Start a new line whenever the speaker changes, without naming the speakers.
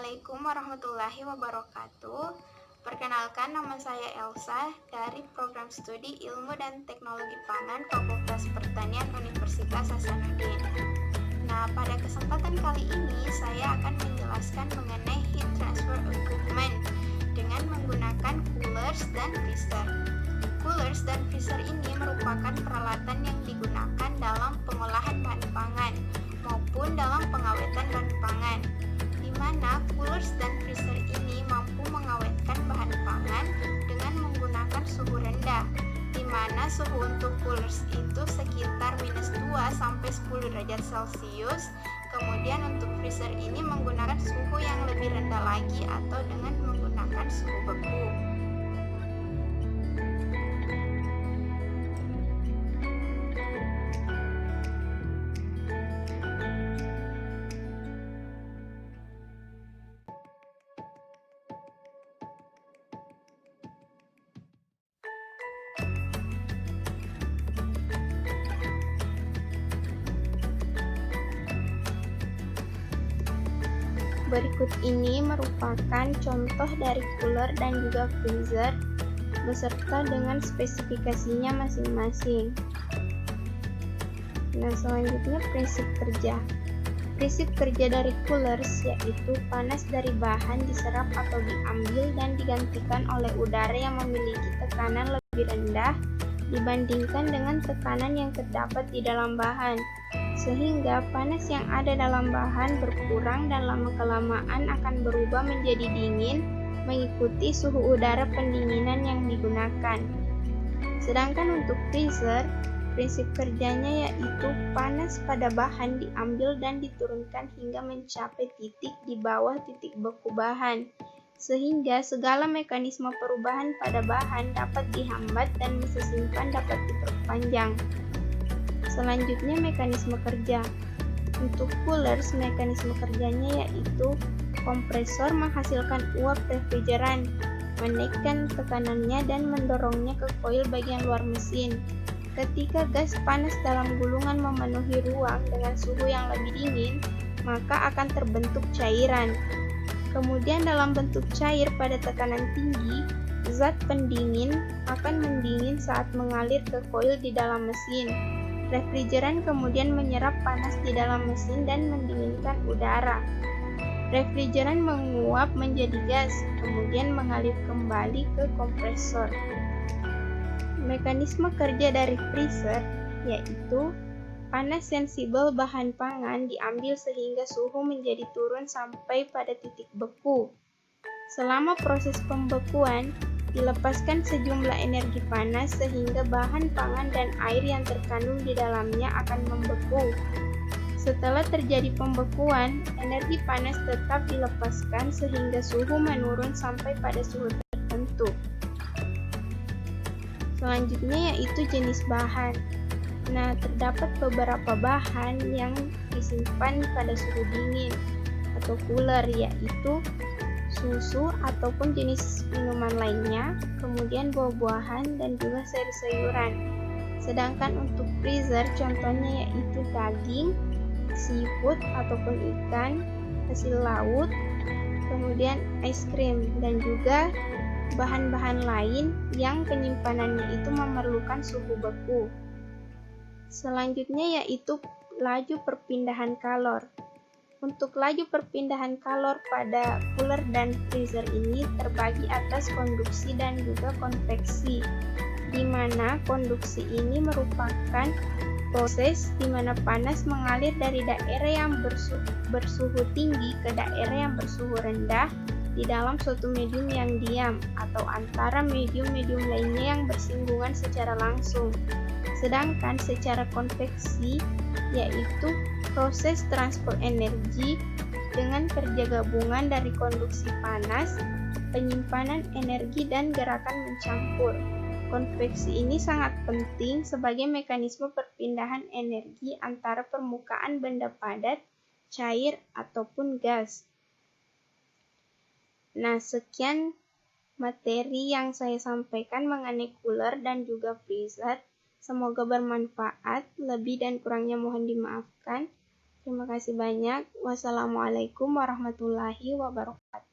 Assalamualaikum warahmatullahi wabarakatuh. Perkenalkan, nama saya Elsa dari Program Studi Ilmu dan Teknologi Pangan Fakultas Pertanian Universitas Hasanuddin. Nah, pada kesempatan kali ini saya akan menjelaskan mengenai heat transfer equipment dengan menggunakan coolers dan freezer. Coolers dan freezer ini merupakan peralatan yang digunakan dalam pengolahan bahan pangan maupun dalam pengawetan bahan pangan, di mana coolers dan freezer ini mampu mengawetkan bahan pangan dengan menggunakan suhu rendah, di mana suhu untuk coolers itu sekitar -2 sampai 10 derajat Celcius. Kemudian untuk freezer ini menggunakan suhu yang lebih rendah lagi atau dengan menggunakan suhu beku. Berikut ini merupakan contoh dari cooler dan juga freezer beserta dengan spesifikasinya masing-masing. Nah, selanjutnya prinsip kerja. Prinsip kerja dari coolers yaitu panas dari bahan diserap atau diambil dan digantikan oleh udara yang memiliki tekanan lebih rendah dibandingkan dengan tekanan yang terdapat di dalam bahan, sehingga panas yang ada dalam bahan berkurang dan lama-kelamaan akan berubah menjadi dingin mengikuti suhu udara pendinginan yang digunakan. Sedangkan untuk freezer, prinsip kerjanya yaitu panas pada bahan diambil dan diturunkan hingga mencapai titik di bawah titik beku bahan, sehingga segala mekanisme perubahan pada bahan dapat dihambat dan masa simpan dapat diperpanjang. Selanjutnya, mekanisme kerja. Untuk coolers, mekanisme kerjanya yaitu kompresor menghasilkan uap refrigeran, menaikkan tekanannya dan mendorongnya ke koil bagian luar mesin. Ketika gas panas dalam gulungan memenuhi ruang dengan suhu yang lebih dingin, maka akan terbentuk cairan. Kemudian dalam bentuk cair pada tekanan tinggi, zat pendingin akan mendingin saat mengalir ke koil di dalam mesin. Refrigeran kemudian menyerap panas di dalam mesin dan mendinginkan udara. Refrigeran menguap menjadi gas, kemudian mengalir kembali ke kompresor. Mekanisme kerja dari freezer yaitu panas sensibel bahan pangan diambil sehingga suhu menjadi turun sampai pada titik beku. Selama proses pembekuan, dilepaskan sejumlah energi panas sehingga bahan pangan dan air yang terkandung di dalamnya akan membeku. Setelah terjadi pembekuan, energi panas tetap dilepaskan sehingga suhu menurun sampai pada suhu tertentu. Selanjutnya yaitu jenis bahan. Nah, terdapat beberapa bahan yang disimpan pada suhu dingin atau cooler, yaitu susu ataupun jenis minuman lainnya, kemudian buah-buahan dan juga sayur-sayuran. Sedangkan untuk freezer contohnya yaitu daging, seafood ataupun ikan, hasil laut, kemudian es krim dan juga bahan-bahan lain yang penyimpanannya itu memerlukan suhu beku. Selanjutnya yaitu laju perpindahan kalor. Untuk laju perpindahan kalor pada cooler dan freezer ini terbagi atas konduksi dan juga konveksi, di mana konduksi ini merupakan proses di mana panas mengalir dari daerah yang bersuhu tinggi ke daerah yang bersuhu rendah di dalam suatu medium yang diam atau antara medium-medium lainnya yang bersinggungan secara langsung. Sedangkan secara konveksi yaitu proses transfer energi dengan kerja gabungan dari konduksi panas, penyimpanan energi dan gerakan mencampur. Konveksi ini sangat penting sebagai mekanisme perpindahan energi antara permukaan benda padat, cair ataupun gas. Nah, sekian materi yang saya sampaikan mengenai cooler dan juga freezer. Semoga bermanfaat, lebih dan kurangnya mohon dimaafkan. Terima kasih banyak. Wassalamualaikum warahmatullahi wabarakatuh.